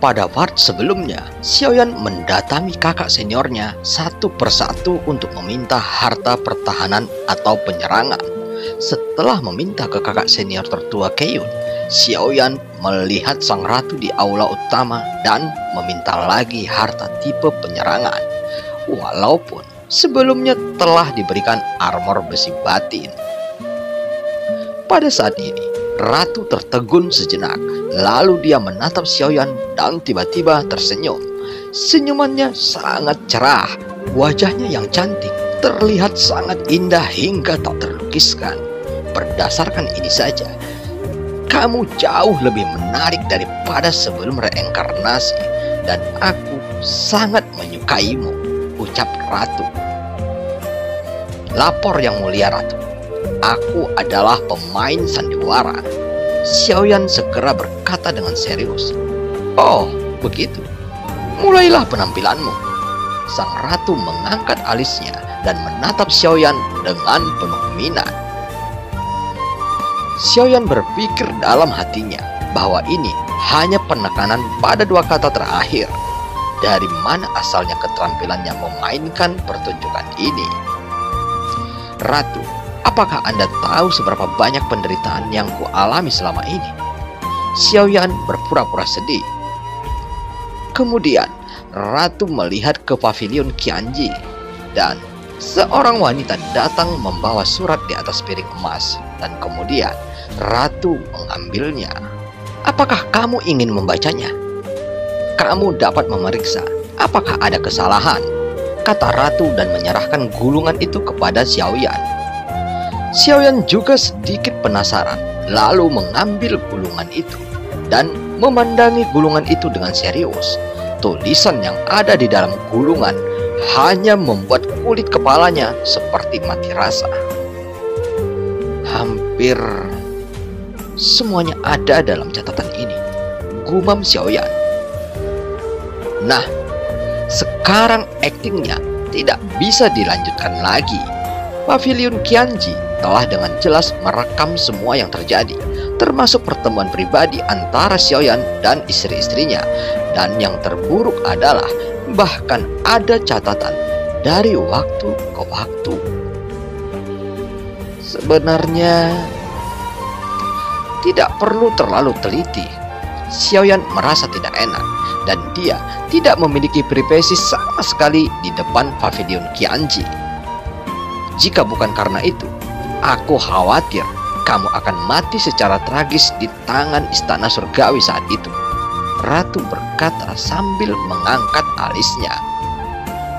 Pada part sebelumnya, Xiaoyan mendatangi kakak seniornya satu persatu untuk meminta harta pertahanan atau penyerangan. Setelah meminta ke kakak senior tertua Keiyun, Xiaoyan melihat sang ratu di aula utama dan meminta lagi harta tipe penyerangan. Walaupun sebelumnya telah diberikan armor besi batin. Pada saat ini, ratu tertegun sejenak. Lalu dia menatap Xiaoyan dan tiba-tiba tersenyum. Senyumannya sangat cerah. Wajahnya yang cantik terlihat sangat indah hingga tak terlukiskan. Berdasarkan ini saja, kamu jauh lebih menarik daripada sebelum reinkarnasi, dan aku sangat menyukaimu, ucap ratu. Lapor yang mulia ratu, aku adalah pemain sandiwara. Xiaoyan segera berkata dengan serius. Oh, begitu. Mulailah penampilanmu. Sang ratu mengangkat alisnya dan menatap Xiaoyan dengan penuh minat. Xiaoyan berpikir dalam hatinya bahwa ini hanya penekanan pada dua kata terakhir. Dari mana asalnya keterampilannya memainkan pertunjukan ini? Ratu, apakah Anda tahu seberapa banyak penderitaan yang kualami selama ini? Xiaoyan berpura-pura sedih. Kemudian, ratu melihat ke pavilion Qianji dan seorang wanita datang membawa surat di atas piring emas, dan kemudian ratu mengambilnya. Apakah kamu ingin membacanya? Kamu dapat memeriksa apakah ada kesalahan, kata ratu dan menyerahkan gulungan itu kepada Xiaoyan. Xiaoyan juga sedikit penasaran, lalu mengambil gulungan itu dan memandangi gulungan itu dengan serius. Tulisan yang ada di dalam gulungan hanya membuat kulit kepalanya seperti mati rasa. Hampir semuanya ada dalam catatan ini, gumam Xiaoyan. Nah, sekarang aktingnya tidak bisa dilanjutkan lagi. Pavilion Qianji telah dengan jelas merekam semua yang terjadi, termasuk pertemuan pribadi antara Xiaoyan dan istri-istrinya. Dan yang terburuk adalah bahkan ada catatan dari waktu ke waktu. Sebenarnya tidak perlu terlalu teliti. Xiaoyan merasa tidak enak dan dia tidak memiliki privasi sama sekali di depan pavilion Qianji. Jika bukan karena itu, aku khawatir kamu akan mati secara tragis di tangan istana surgawi saat itu, ratu berkata sambil mengangkat alisnya.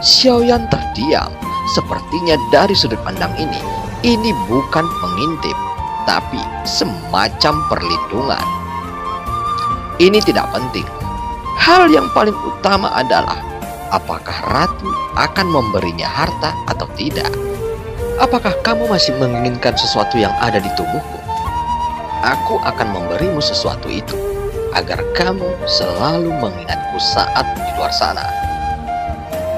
Xiaoyan terdiam. Sepertinya dari sudut pandang ini bukan mengintip, tapi semacam perlindungan. Ini tidak penting. Hal yang paling utama adalah apakah ratu akan memberinya harta atau tidak. Apakah kamu masih menginginkan sesuatu yang ada di tubuhku? Aku akan memberimu sesuatu itu, agar kamu selalu mengingatku saat di luar sana.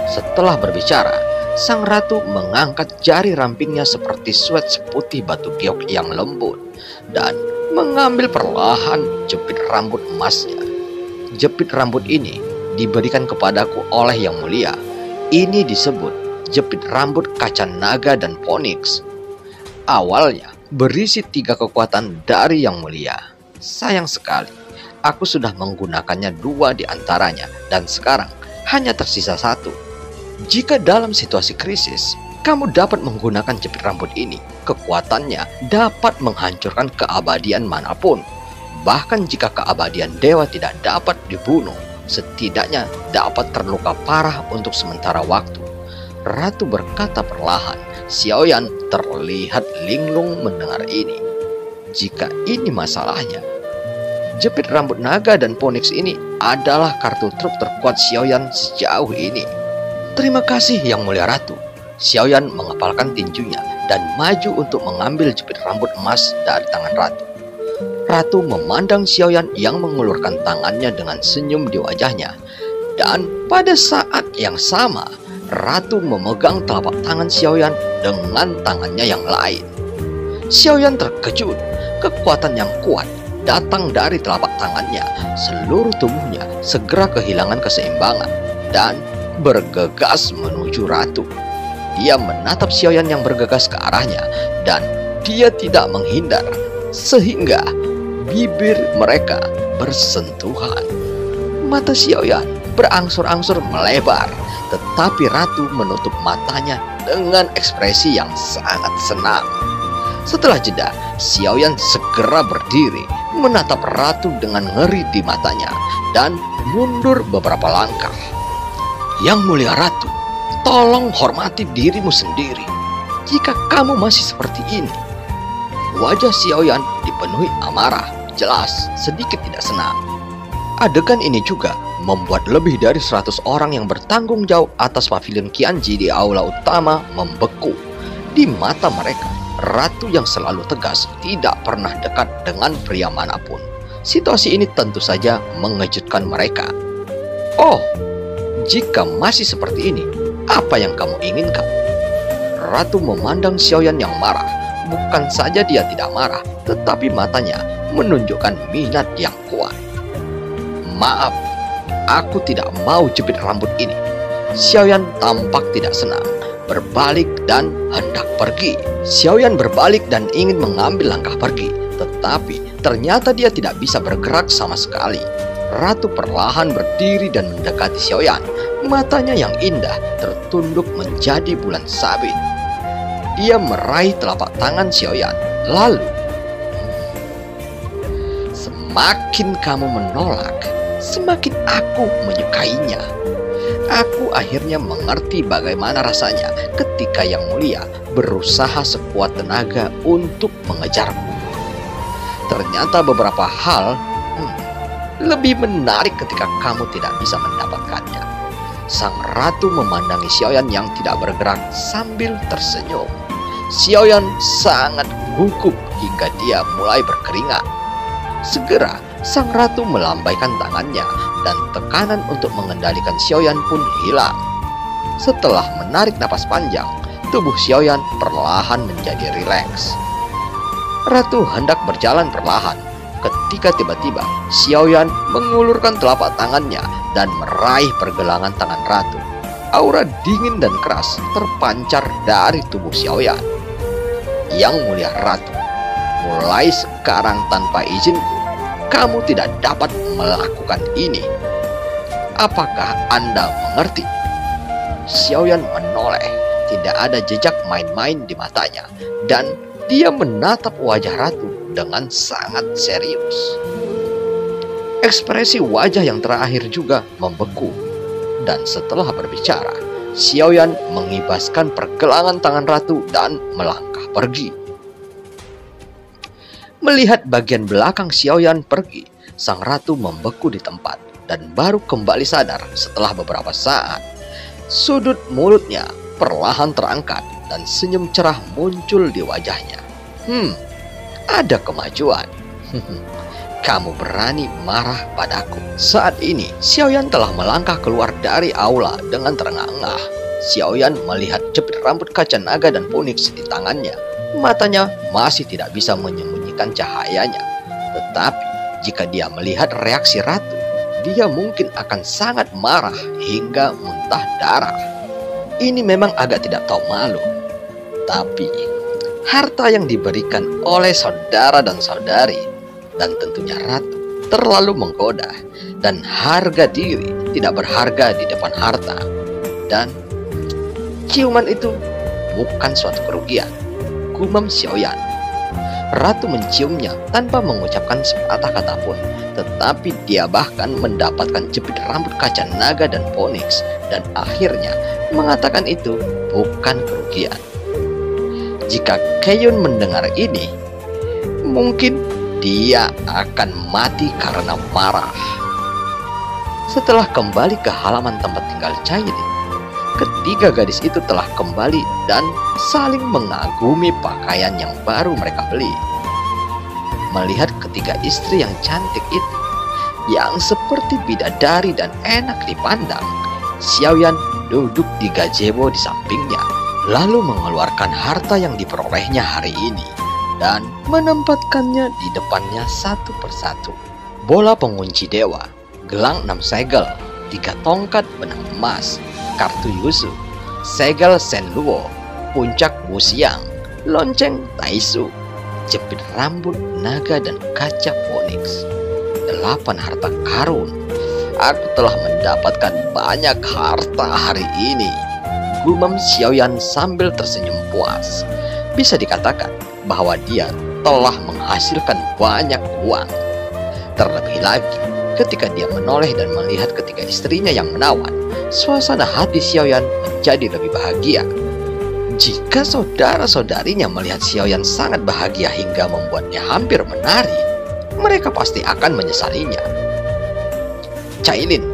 Setelah berbicara, sang ratu mengangkat jari rampingnya seperti suet seputih batu giok yang lembut dan mengambil perlahan jepit rambut emasnya. Jepit rambut ini diberikan kepadaku oleh Yang Mulia. Ini disebut jepit rambut kaca naga dan phoenix. Awalnya berisi 3 kekuatan dari Yang Mulia. Sayang sekali, aku sudah menggunakannya 2 di antaranya dan sekarang hanya tersisa 1. Jika dalam situasi krisis, kamu dapat menggunakan jepit rambut ini, kekuatannya dapat menghancurkan keabadian manapun. Bahkan jika keabadian dewa tidak dapat dibunuh, setidaknya dapat terluka parah untuk sementara waktu. Ratu berkata perlahan. Xiaoyan terlihat linglung mendengar ini. Jika ini masalahnya, jepit rambut naga dan phoenix ini adalah kartu truf terkuat Xiaoyan sejauh ini. Terima kasih Yang Mulia Ratu. Xiaoyan mengepalkan tinjunya dan maju untuk mengambil jepit rambut emas dari tangan ratu. Ratu memandang Xiaoyan yang mengulurkan tangannya dengan senyum di wajahnya. Dan pada saat yang sama, ratu memegang telapak tangan Xiaoyan dengan tangannya yang lain. Xiaoyan terkejut. Kekuatan yang kuat datang dari telapak tangannya, seluruh tubuhnya segera kehilangan keseimbangan dan bergegas menuju ratu. Dia menatap Xiaoyan yang bergegas ke arahnya dan dia tidak menghindar, sehingga bibir mereka bersentuhan. Mata Xiaoyan berangsur-angsur melebar, tetapi ratu menutup matanya dengan ekspresi yang sangat senang. Setelah jeda, Xiaoyan segera berdiri menatap ratu dengan ngeri di matanya dan mundur beberapa langkah. Yang mulia ratu, tolong hormati dirimu sendiri. Jika kamu masih seperti ini. Wajah Xiaoyan dipenuhi amarah, jelas sedikit tidak senang. Adegan ini juga membuat lebih dari 100 orang yang bertanggung jawab atas pavilion Qianji di aula utama membeku. Di mata mereka, ratu yang selalu tegas tidak pernah dekat dengan pria manapun. Situasi ini tentu saja mengejutkan mereka. Oh, jika masih seperti ini, apa yang kamu inginkan? Ratu memandang Xiaoyan yang marah. Bukan saja dia tidak marah, tetapi matanya menunjukkan minat yang kuat. Maaf, aku tidak mau jepit rambut ini. Xiaoyan tampak tidak senang, berbalik dan hendak pergi. Xiaoyan berbalik dan ingin mengambil langkah pergi, tetapi ternyata dia tidak bisa bergerak sama sekali. Ratu perlahan berdiri dan mendekati Xiaoyan. Matanya yang indah tertunduk menjadi bulan sabit. Dia meraih telapak tangan Xiaoyan. Lalu, semakin kamu menolak, semakin aku menyukainya. Aku akhirnya mengerti bagaimana rasanya ketika Yang Mulia berusaha sekuat tenaga untuk mengejarku. Ternyata beberapa hal lebih menarik ketika kamu tidak bisa mendapatkannya. Sang ratu memandangi Xiaoyan yang tidak bergerak sambil tersenyum. Xiaoyan sangat gugup hingga dia mulai berkeringat. Segera sang ratu melambaikan tangannya dan tekanan untuk mengendalikan Xiaoyan pun hilang. Setelah menarik napas panjang, tubuh Xiaoyan perlahan menjadi rileks. Ratu hendak berjalan perlahan ketika tiba-tiba Xiaoyan mengulurkan telapak tangannya dan meraih pergelangan tangan ratu. Aura dingin dan keras terpancar dari tubuh Xiaoyan. Yang mulia ratu, mulai sekarang tanpa izinku, kamu tidak dapat melakukan ini. Apakah Anda mengerti? Xiaoyan menoleh, tidak ada jejak main-main di matanya, dan dia menatap wajah ratu dengan sangat serius. Ekspresi wajah yang terakhir juga membeku, dan setelah berbicara, Xiaoyan mengibaskan pergelangan tangan ratu dan melangkah pergi. Melihat bagian belakang Xiaoyan pergi, sang ratu membeku di tempat dan baru kembali sadar setelah beberapa saat. Sudut mulutnya perlahan terangkat dan senyum cerah muncul di wajahnya. Ada kemajuan. Kamu berani marah padaku. Saat ini, Xiaoyan telah melangkah keluar dari aula dengan terengah-engah. Xiaoyan melihat jepit rambut kaca naga dan phoenix di tangannya. Matanya masih tidak bisa menyembunyikan cahayanya. Tetapi, jika dia melihat reaksi ratu, dia mungkin akan sangat marah hingga muntah darah. Ini memang agak tidak tahu malu. Tapi, harta yang diberikan oleh saudara dan saudari, dan tentunya ratu, terlalu menggoda, dan harga diri tidak berharga di depan harta. Dan ciuman itu bukan suatu kerugian, gumam Xiaoyan. Ratu menciumnya tanpa mengucapkan sepatah kata pun, tetapi dia bahkan mendapatkan jepit rambut kaca naga dan phoenix, dan akhirnya mengatakan itu bukan kerugian. Jika Kaiyun mendengar ini, mungkin dia akan mati karena marah. Setelah kembali ke halaman tempat tinggal Cailin, ketiga gadis itu telah kembali dan saling mengagumi pakaian yang baru mereka beli. Melihat ketiga istri yang cantik itu, yang seperti bidadari dan enak dipandang, Xiaoyan duduk di gazebo di sampingnya, lalu mengeluarkan harta yang diperolehnya hari ini. dan menempatkannya di depannya satu persatu. Bola pengunci dewa, gelang 6 segel, 3 tongkat benang emas, kartu Yuzu, segel Senluo, puncak Wuxiang, lonceng Taisu, jepit rambut naga dan kaca Phoenix, 8 harta karun. Aku telah mendapatkan banyak harta hari ini, gumam Xiaoyan sambil tersenyum puas. Bisa dikatakan bahwa dia telah menghasilkan banyak uang. Terlebih lagi, ketika dia menoleh dan melihat ketika istrinya yang menawan, suasana hati Xiaoyan menjadi lebih bahagia. Jika saudara-saudarinya melihat Xiaoyan sangat bahagia hingga membuatnya hampir menari, mereka pasti akan menyesalinya. Cailin,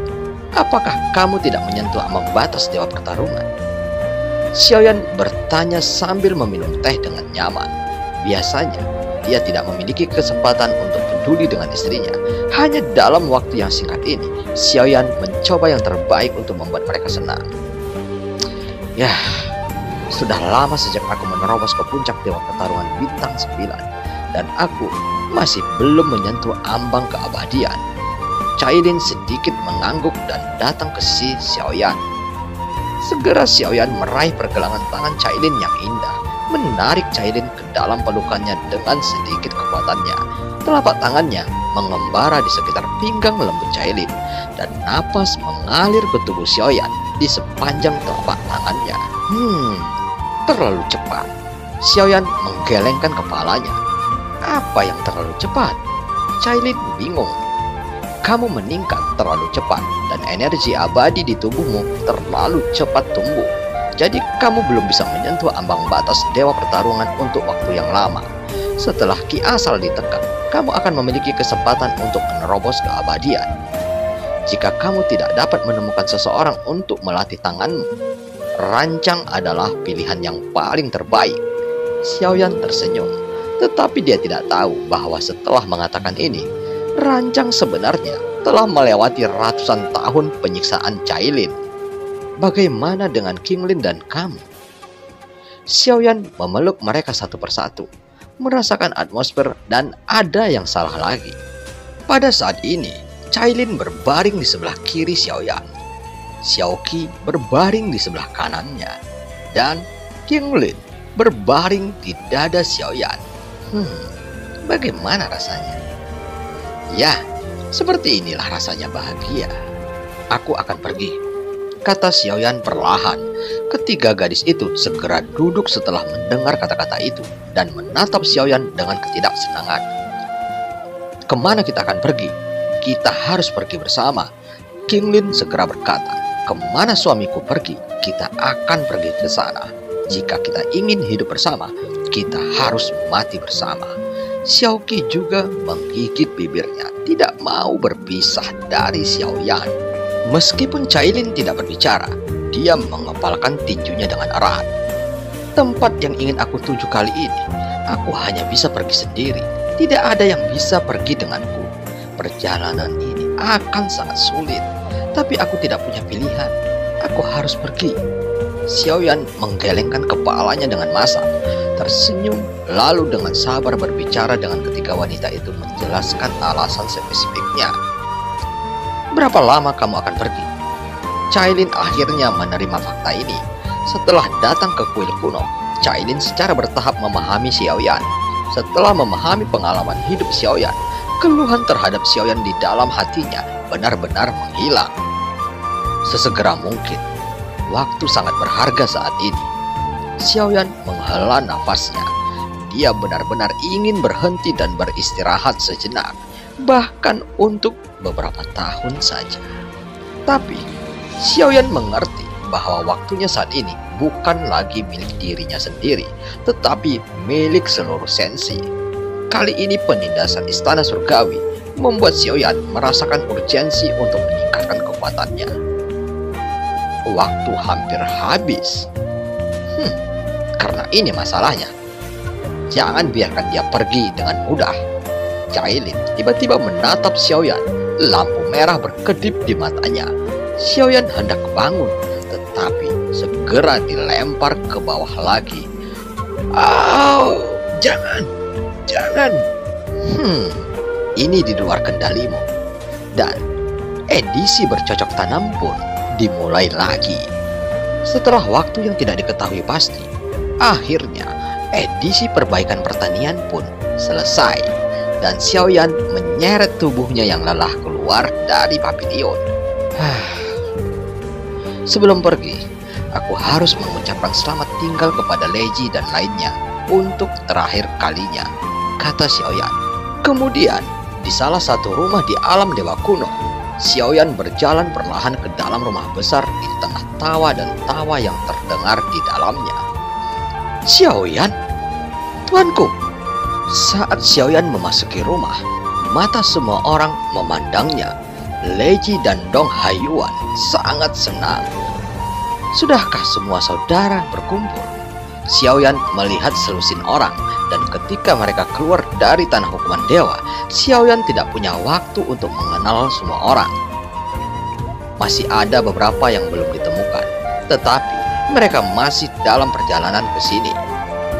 apakah kamu tidak menyentuh ambang batas dewa pertarungan? Xiaoyan bertanya sambil meminum teh dengan nyaman. Biasanya, dia tidak memiliki kesempatan untuk peduli dengan istrinya. Hanya dalam waktu yang singkat ini, Xiaoyan mencoba yang terbaik untuk membuat mereka senang. Ya, sudah lama sejak aku menerobos ke puncak dewa pertarungan bintang 9, dan aku masih belum menyentuh ambang keabadian. Cailin sedikit mengangguk dan datang ke si Xiaoyan. Segera Xiaoyan meraih pergelangan tangan Cailin yang indah, menarik Cailin ke dalam pelukannya dengan sedikit kekuatannya. Telapak tangannya mengembara di sekitar pinggang lembut Cailin, dan napas mengalir ke tubuh Xiaoyan di sepanjang telapak tangannya. Terlalu cepat. Xiaoyan menggelengkan kepalanya. Apa yang terlalu cepat? Cailin bingung. Kamu meningkat terlalu cepat dan energi abadi di tubuhmu terlalu cepat tumbuh. Jadi kamu belum bisa menyentuh ambang batas dewa pertarungan untuk waktu yang lama. Setelah Ki Asal ditekan, kamu akan memiliki kesempatan untuk menerobos keabadian. Jika kamu tidak dapat menemukan seseorang untuk melatih tanganmu, Rancang adalah pilihan yang paling terbaik. Xiaoyan tersenyum, tetapi dia tidak tahu bahwa setelah mengatakan ini, Rancang sebenarnya telah melewati ratusan tahun penyiksaan Cailin. Bagaimana dengan Qinglin dan kamu? Xiaoyan memeluk mereka satu persatu, merasakan atmosfer dan ada yang salah lagi. Pada saat ini, Cailin berbaring di sebelah kiri Xiaoyan. Xiaoqi berbaring di sebelah kanannya, dan Qinglin berbaring di dada Xiaoyan. Bagaimana rasanya? Ya, seperti inilah rasanya bahagia. Aku akan pergi, kata Xiaoyan perlahan. Ketiga gadis itu segera duduk setelah mendengar kata-kata itu dan menatap Xiaoyan dengan ketidaksenangan. Kemana kita akan pergi? Kita harus pergi bersama. Qinglin segera berkata, kemana suamiku pergi, kita akan pergi ke sana. Jika kita ingin hidup bersama, kita harus mati bersama. Xiaoqi juga menggigit bibirnya, tidak mau berpisah dari Xiaoyan. Meskipun Cailin tidak berbicara, dia mengepalkan tinjunya dengan erat. Tempat yang ingin aku tuju kali ini, aku hanya bisa pergi sendiri. Tidak ada yang bisa pergi denganku. Perjalanan ini akan sangat sulit. Tapi aku tidak punya pilihan. Aku harus pergi. Xiaoyan menggelengkan kepalanya dengan masam, tersenyum, lalu dengan sabar berbicara dengan ketiga wanita itu menjelaskan alasan spesifiknya. Berapa lama kamu akan pergi? Cailin akhirnya menerima fakta ini. Setelah datang ke kuil kuno, Cailin secara bertahap memahami Xiaoyan. Setelah memahami pengalaman hidup Xiaoyan, keluhan terhadap Xiaoyan di dalam hatinya benar-benar menghilang. Sesegera mungkin, waktu sangat berharga saat ini. Xiaoyan menghela nafasnya. Dia benar-benar ingin berhenti dan beristirahat sejenak, bahkan untuk beberapa tahun saja. Tapi Xiaoyan mengerti bahwa waktunya saat ini bukan lagi milik dirinya sendiri, tetapi milik seluruh sensi. Kali ini penindasan istana surgawi membuat Xiaoyan merasakan urgensi untuk meningkatkan kekuatannya. Waktu hampir habis. Karena ini masalahnya. Jangan biarkan dia pergi dengan mudah. Cailin tiba-tiba menatap Xiaoyan. Lampu merah berkedip di matanya. Xiaoyan hendak bangun, tetapi segera dilempar ke bawah lagi. Jangan! Jangan. Ini di luar kendalimu. Dan edisi bercocok tanam pun dimulai lagi. Setelah waktu yang tidak diketahui pasti, akhirnya edisi perbaikan pertanian pun selesai dan Xiaoyan menyeret tubuhnya yang lelah keluar dari pavilion. Sebelum pergi, aku harus mengucapkan selamat tinggal kepada Leji dan lainnya untuk terakhir kalinya, kata Xiaoyan. Kemudian, di salah satu rumah di alam dewa kuno, Xiaoyan berjalan perlahan ke dalam rumah besar di tengah tawa dan tawa yang terdengar di dalamnya. Xiaoyan, tuanku. Saat Xiaoyan memasuki rumah, mata semua orang memandangnya. Leji dan Dong Haiyuan sangat senang. Sudahkah semua saudara berkumpul? Xiaoyan melihat selusin orang, dan ketika mereka keluar dari tanah hukuman dewa, Xiaoyan tidak punya waktu untuk mengenal semua orang. Masih ada beberapa yang belum ditemukan, tetapi mereka masih dalam perjalanan ke sini,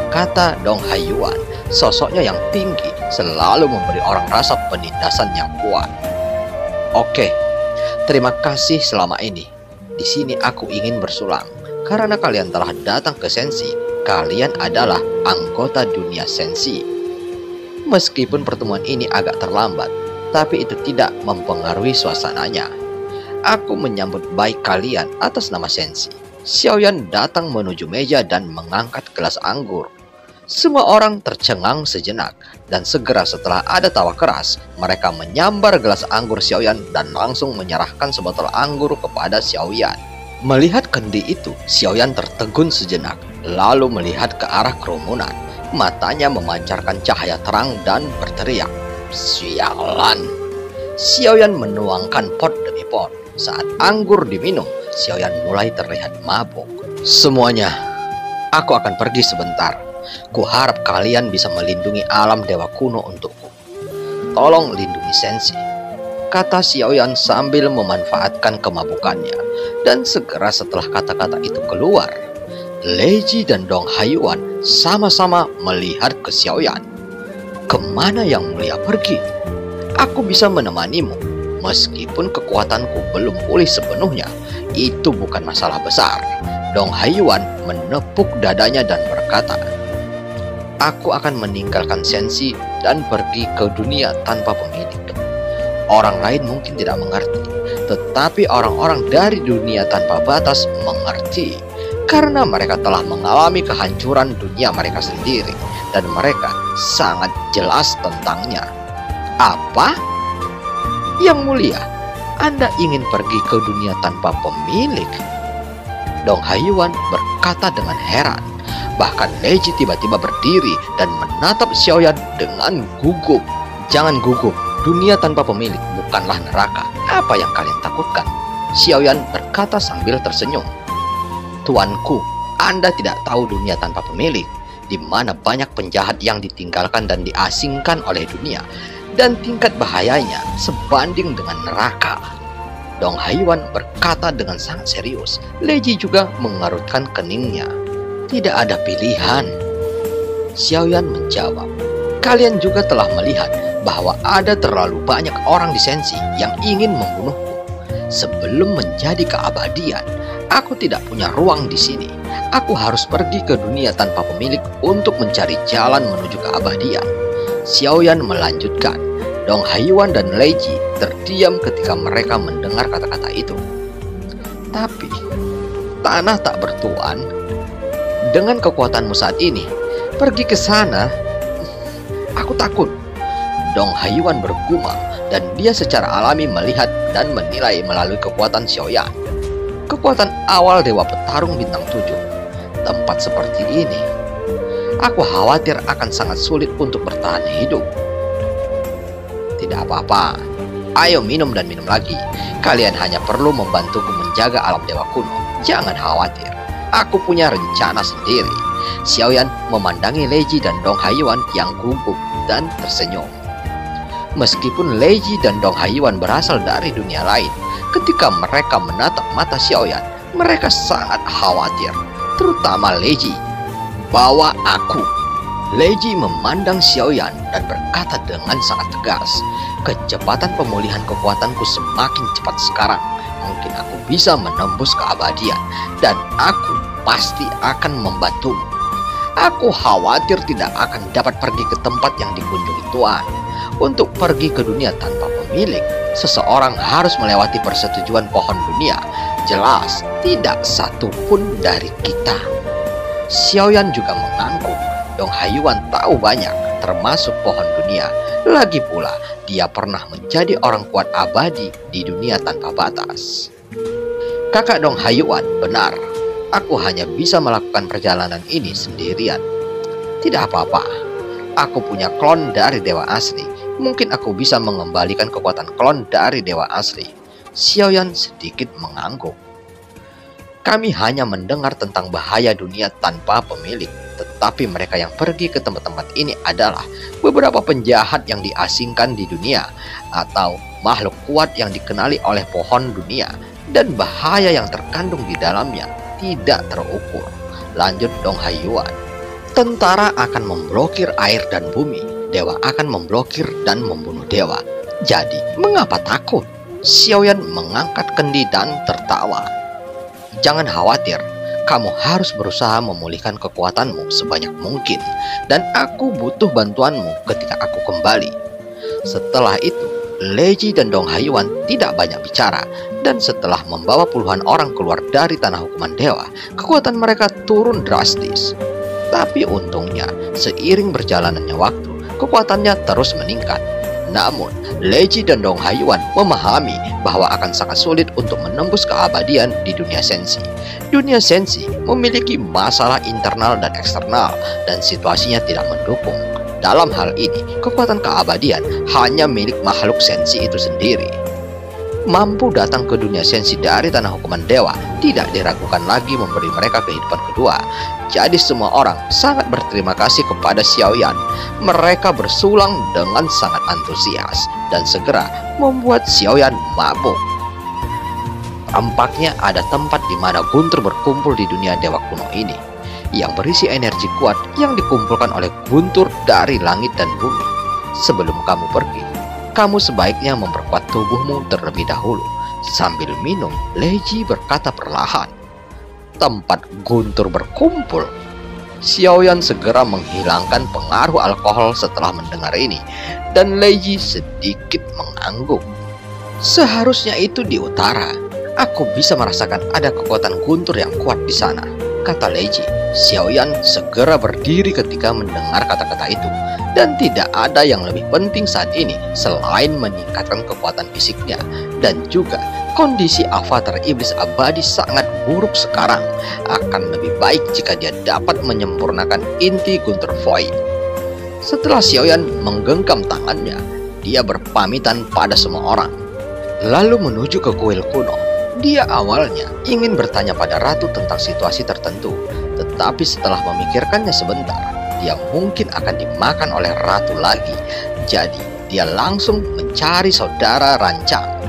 kata Dong Haiyuan. Sosoknya yang tinggi selalu memberi orang rasa penindasan yang kuat. Oke, terima kasih selama ini. Di sini aku ingin bersulang. Karena kalian telah datang ke Sensi, kalian adalah anggota dunia Sensi. Meskipun pertemuan ini agak terlambat, tapi itu tidak mempengaruhi suasananya. Aku menyambut baik kalian atas nama Sensi. Xiaoyan datang menuju meja dan mengangkat gelas anggur. Semua orang tercengang sejenak, dan segera setelah ada tawa keras, mereka menyambar gelas anggur Xiaoyan dan langsung menyerahkan sebotol anggur kepada Xiaoyan. Melihat kendi itu, Xiaoyan tertegun sejenak, lalu melihat ke arah kerumunan. Matanya memancarkan cahaya terang dan berteriak, "Sialan!" Xiaoyan menuangkan pot demi pot. Saat anggur diminum, Xiaoyan mulai terlihat mabuk. Semuanya, aku akan pergi sebentar. Kuharap kalian bisa melindungi alam dewa kuno untukku. Tolong lindungi Sensi, kata Xiaoyan sambil memanfaatkan kemabukannya. Dan segera setelah kata-kata itu keluar, Leji dan Dong Haiyuan sama-sama melihat ke Xiaoyan. Kemana yang mulia pergi? Aku bisa menemanimu. Meskipun kekuatanku belum pulih sepenuhnya, itu bukan masalah besar. Dong Haiyuan menepuk dadanya dan berkata, aku akan meninggalkan Sensi dan pergi ke dunia tanpa pemilik. Orang lain mungkin tidak mengerti, tetapi orang-orang dari dunia tanpa batas mengerti. Karena mereka telah mengalami kehancuran dunia mereka sendiri, dan mereka sangat jelas tentangnya. Apa? Yang mulia, Anda ingin pergi ke dunia tanpa pemilik? Dong Haiyuan berkata dengan heran. Bahkan Leji tiba-tiba berdiri dan menatap Xiaoyan dengan gugup. Jangan gugup, dunia tanpa pemilik bukanlah neraka. Apa yang kalian takutkan? Xiaoyan berkata sambil tersenyum. Tuanku, Anda tidak tahu dunia tanpa pemilik, di mana banyak penjahat yang ditinggalkan dan diasingkan oleh dunia, dan tingkat bahayanya sebanding dengan neraka. Dong Haiyuan berkata dengan sangat serius. Leji juga mengerutkan keningnya. Tidak ada pilihan. Xiaoyan menjawab, kalian juga telah melihat bahwa ada terlalu banyak orang di Sensi yang ingin membunuhku. Sebelum menjadi keabadian, aku tidak punya ruang di sini. Aku harus pergi ke dunia tanpa pemilik untuk mencari jalan menuju keabadian. Xiaoyan melanjutkan. Dong Haiyuan dan Leji terdiam ketika mereka mendengar kata-kata itu. Tapi tanah tak bertuan. Dengan kekuatanmu saat ini, pergi ke sana, aku takut. Dong Haiyuan bergumam, dan dia secara alami melihat dan menilai melalui kekuatan Xiaoyan. Kekuatan awal Dewa Petarung Bintang 7. Tempat seperti ini, aku khawatir akan sangat sulit untuk bertahan hidup. Tidak apa-apa, ayo minum dan minum lagi. Kalian hanya perlu membantuku menjaga alam dewa kuno. Jangan khawatir, aku punya rencana sendiri. Xiaoyan memandangi Leji dan Dong Haiyuan yang gugup dan tersenyum. Meskipun Leji dan Dong Haiyuan berasal dari dunia lain, ketika mereka menatap mata Xiaoyan, mereka sangat khawatir. Terutama Leji. Bawa aku, Leji memandang Xiaoyan dan berkata dengan sangat tegas, "Kecepatan pemulihan kekuatanku semakin cepat sekarang. Mungkin aku bisa menembus keabadian dan aku pasti akan membantumu. Aku khawatir tidak akan dapat pergi ke tempat yang dikunjungi Tuan. Untuk pergi ke dunia tanpa pemilik, seseorang harus melewati persetujuan pohon dunia. Jelas tidak satu pun dari kita." Xiaoyan juga mengangguk. Dong Haiyuan tahu banyak, termasuk pohon dunia. Lagi pula, dia pernah menjadi orang kuat abadi di dunia tanpa batas. "Kakak Dong Haiyuan benar. Aku hanya bisa melakukan perjalanan ini sendirian. Tidak apa-apa. Aku punya klon dari dewa asli. Mungkin aku bisa mengembalikan kekuatan klon dari dewa asli." Xiaoyan sedikit mengangguk. "Kami hanya mendengar tentang bahaya dunia tanpa pemilik. Tetapi mereka yang pergi ke tempat-tempat ini adalah beberapa penjahat yang diasingkan di dunia, atau makhluk kuat yang dikenali oleh pohon dunia, dan bahaya yang terkandung di dalamnya tidak terukur," lanjut Dong Haiyuan. "Tentara akan memblokir air dan bumi, dewa akan memblokir dan membunuh dewa. Jadi mengapa takut?" Xiaoyan mengangkat kendi dan tertawa. "Jangan khawatir. Kamu harus berusaha memulihkan kekuatanmu sebanyak mungkin, dan aku butuh bantuanmu ketika aku kembali." Setelah itu, Leji dan Dong Haiyuan tidak banyak bicara, dan setelah membawa puluhan orang keluar dari tanah hukuman dewa, kekuatan mereka turun drastis. Tapi untungnya, seiring berjalannya waktu, kekuatannya terus meningkat. Namun, Leji dan Dong Haiyuan memahami bahwa akan sangat sulit untuk menembus keabadian di dunia sensi. Dunia sensi memiliki masalah internal dan eksternal, dan situasinya tidak mendukung. Dalam hal ini, kekuatan keabadian hanya milik makhluk sensi itu sendiri. Mampu datang ke dunia sensi dari tanah hukuman dewa tidak diragukan lagi memberi mereka kehidupan kedua. Jadi semua orang sangat berterima kasih kepada Xiaoyan. Mereka bersulang dengan sangat antusias dan segera membuat Xiaoyan mabuk. Tampaknya ada tempat di mana Guntur berkumpul di dunia dewa kuno ini, yang berisi energi kuat yang dikumpulkan oleh Guntur dari langit dan bumi. Sebelum kamu pergi, kamu sebaiknya memperkuat tubuhmu terlebih dahulu. Sambil minum, Leji berkata perlahan, "Tempat Guntur berkumpul." Xiaoyan segera menghilangkan pengaruh alkohol setelah mendengar ini, dan Leji sedikit mengangguk. "Seharusnya itu di utara. Aku bisa merasakan ada kekuatan Guntur yang kuat di sana," kata Leji. Xiaoyan segera berdiri ketika mendengar kata-kata itu, dan tidak ada yang lebih penting saat ini selain meningkatkan kekuatan fisiknya. Dan juga kondisi avatar iblis abadi sangat buruk sekarang. Akan lebih baik jika dia dapat menyempurnakan inti Guntur Void. Setelah Xiaoyan menggenggam tangannya, dia berpamitan pada semua orang, lalu menuju ke kuil kuno. Dia awalnya ingin bertanya pada ratu tentang situasi tertentu, tetapi setelah memikirkannya sebentar, dia mungkin akan dimakan oleh ratu lagi. Jadi dia langsung mencari saudara Rancang.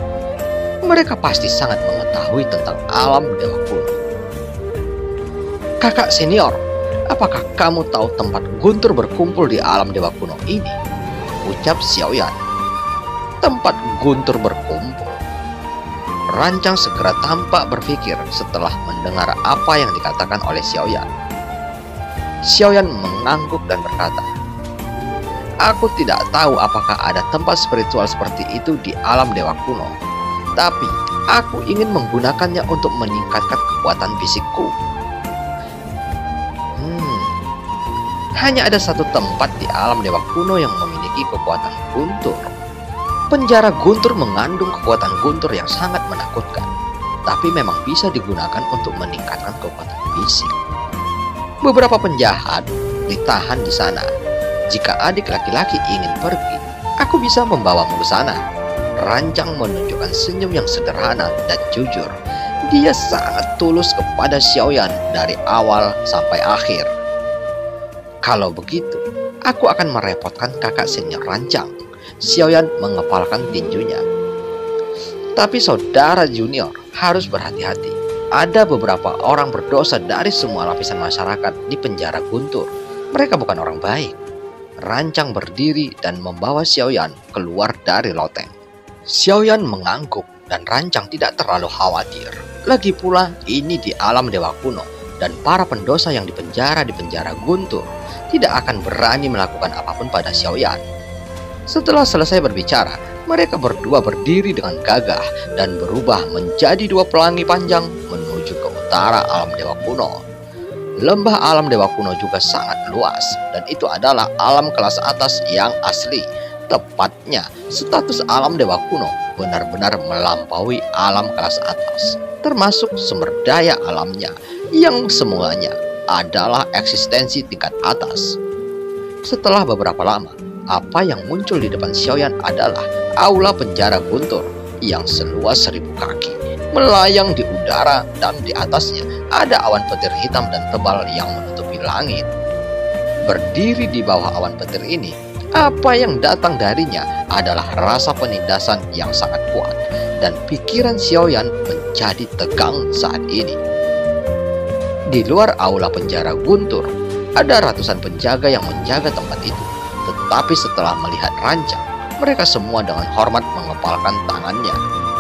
Mereka pasti sangat mengetahui tentang alam dewa kuno. "Kakak senior, apakah kamu tahu tempat Guntur berkumpul di alam dewa kuno ini?" ucap Xiaoyan. "Tempat Guntur berkumpul?" Rancang segera tampak berpikir setelah mendengar apa yang dikatakan oleh Xiaoyan. Xiaoyan mengangguk dan berkata, "Aku tidak tahu apakah ada tempat spiritual seperti itu di alam dewa kuno, tapi aku ingin menggunakannya untuk meningkatkan kekuatan fisikku." Hanya ada satu tempat di alam dewa kuno yang memiliki kekuatan Guntur. Penjara Guntur mengandung kekuatan Guntur yang sangat menakutkan, tapi memang bisa digunakan untuk meningkatkan kekuatan fisik. Beberapa penjahat ditahan di sana. Jika adik laki-laki ingin pergi, aku bisa membawamu ke sana. Rancang menunjukkan senyum yang sederhana dan jujur. Dia sangat tulus kepada Xiaoyan dari awal sampai akhir. "Kalau begitu, aku akan merepotkan kakak senior Rancang." Xiaoyan mengepalkan tinjunya. "Tapi saudara junior harus berhati-hati. Ada beberapa orang berdosa dari semua lapisan masyarakat di penjara Guntur. Mereka bukan orang baik. Rancang berdiri dan membawa Xiaoyan keluar dari loteng. Xiaoyan mengangguk dan Rancang tidak terlalu khawatir. Lagi pula ini di alam dewa kuno dan para pendosa yang dipenjara di penjara guntur tidak akan berani melakukan apapun pada Xiaoyan. Setelah selesai berbicara, mereka berdua berdiri dengan gagah dan berubah menjadi dua pelangi panjang menuju ke utara alam dewa kuno. Lembah alam dewa kuno juga sangat luas dan itu adalah alam kelas atas yang asli. Tepatnya, status alam dewa kuno benar-benar melampaui alam kelas atas, termasuk sumber daya alamnya yang semuanya adalah eksistensi tingkat atas. Setelah beberapa lama, apa yang muncul di depan Xiaoyan adalah aula penjara guntur yang seluas 1000 kaki, melayang di udara dan di atasnya ada awan petir hitam dan tebal yang menutupi langit. Berdiri di bawah awan petir ini, apa yang datang darinya adalah rasa penindasan yang sangat kuat dan pikiran Xiaoyan menjadi tegang saat ini. Di luar aula penjara guntur, ada ratusan penjaga yang menjaga tempat itu. Tetapi setelah melihat Rancang, mereka semua dengan hormat mengepalkan tangannya.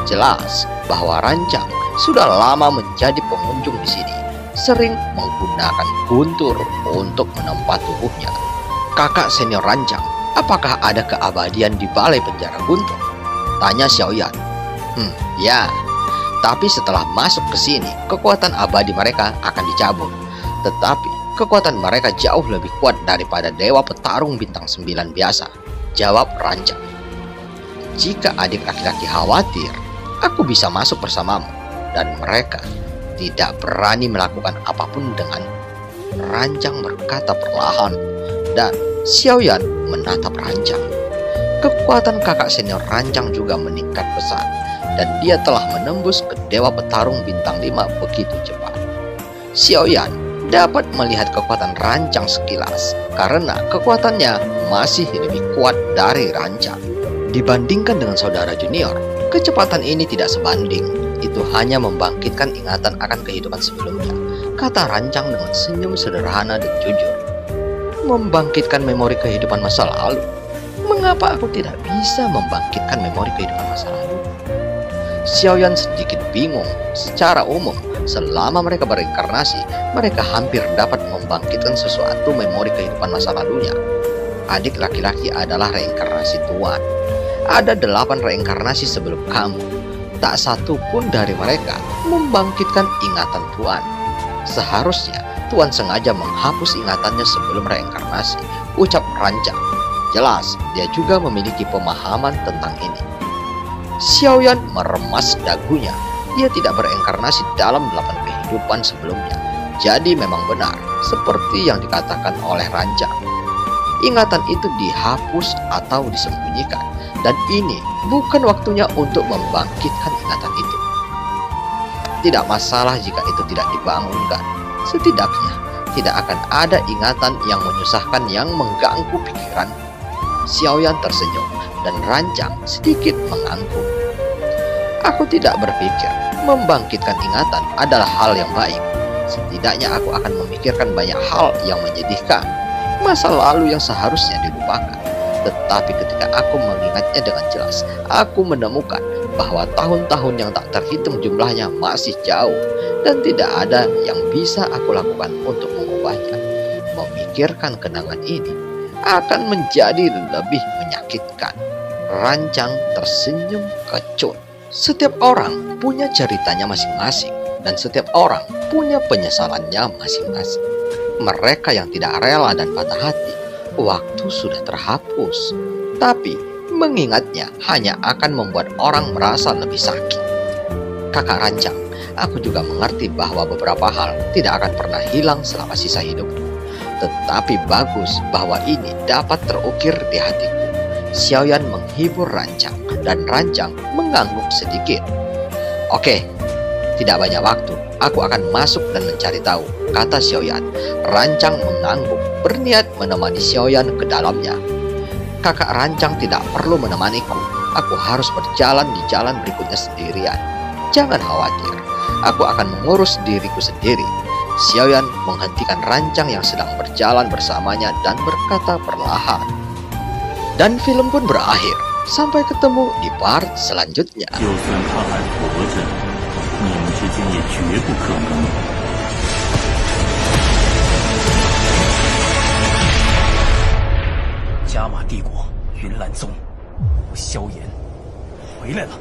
Jelas bahwa Rancang sudah lama menjadi pengunjung di sini, sering menggunakan guntur untuk menempa tubuhnya. Kakak senior Rancang, apakah ada keabadian di balai penjara guntur? Tanya Xiaoyan. Ya. Tapi setelah masuk ke sini, kekuatan abadi mereka akan dicabut. Tetapi kekuatan mereka jauh lebih kuat daripada dewa petarung bintang 9 biasa, jawab Rancang. Jika adik laki-laki khawatir, aku bisa masuk bersamamu. Dan mereka tidak berani melakukan apapun dengan Rancang berkata perlahan. Dan Xiaoyan menatap Rancang. Kekuatan kakak senior Rancang juga meningkat pesat, dan dia telah menembus ke dewa petarung bintang 5 begitu cepat. Xiaoyan dapat melihat kekuatan Rancang sekilas karena kekuatannya masih lebih kuat dari Rancang. Dibandingkan dengan saudara junior, kecepatan ini tidak sebanding. Itu hanya membangkitkan ingatan akan kehidupan sebelumnya, kata Rancang dengan senyum sederhana dan jujur. Membangkitkan memori kehidupan masa lalu? Mengapa aku tidak bisa membangkitkan memori kehidupan masa lalu? Xiaoyan sedikit bingung. Secara umum, selama mereka berinkarnasi, mereka hampir dapat membangkitkan sesuatu memori kehidupan masa lalunya. Adik laki-laki adalah reinkarnasi Tuan. Ada 8 reinkarnasi sebelum kamu. Tak satu pun dari mereka membangkitkan ingatan Tuan. Seharusnya Tuan sengaja menghapus ingatannya sebelum reinkarnasi, ucap Rancang. Jelas, dia juga memiliki pemahaman tentang ini. Xiaoyan meremas dagunya. Dia tidak berinkarnasi dalam 8 kehidupan sebelumnya. Jadi memang benar, seperti yang dikatakan oleh Rancang. Ingatan itu dihapus atau disembunyikan. Dan ini bukan waktunya untuk membangkitkan ingatan itu. Tidak masalah jika itu tidak dibangunkan. Setidaknya, tidak akan ada ingatan yang menyusahkan yang mengganggu pikiran. Xiaoyan tersenyum dan Rancang sedikit mengangguk. Aku tidak berpikir membangkitkan ingatan adalah hal yang baik. Setidaknya aku akan memikirkan banyak hal yang menyedihkan, masa lalu yang seharusnya dilupakan. Tetapi ketika aku mengingatnya dengan jelas, aku menemukan bahwa tahun-tahun yang tak terhitung jumlahnya masih jauh dan tidak ada yang bisa aku lakukan untuk mengubahnya. Memikirkan kenangan ini akan menjadi lebih menyakitkan. Rancang tersenyum kecut. Setiap orang punya ceritanya masing-masing dan setiap orang punya penyesalannya masing-masing. Mereka yang tidak rela dan patah hati, waktu sudah terhapus. Tapi mengingatnya hanya akan membuat orang merasa lebih sakit. Kakak Rancang, aku juga mengerti bahwa beberapa hal tidak akan pernah hilang selama sisa hidupku. Tetapi bagus bahwa ini dapat terukir di hatiku. Xiaoyan menghibur Rancang dan Rancang mengangguk sedikit. Oke, tidak banyak waktu. Aku akan masuk dan mencari tahu, kata Xiaoyan. Rancang mengangguk, berniat menemani Xiaoyan ke dalamnya. Kakak Rancang tidak perlu menemaniku. Aku harus berjalan di jalan berikutnya sendirian. Jangan khawatir, aku akan mengurus diriku sendiri. Xiaoyan menghentikan rancang yang sedang berjalan bersamanya dan berkata perlahan. Dan film pun berakhir. Sampai ketemu di part selanjutnya. 就算他还活着，你们之间也绝不可能。加玛帝国云岚宗，我萧炎回来了。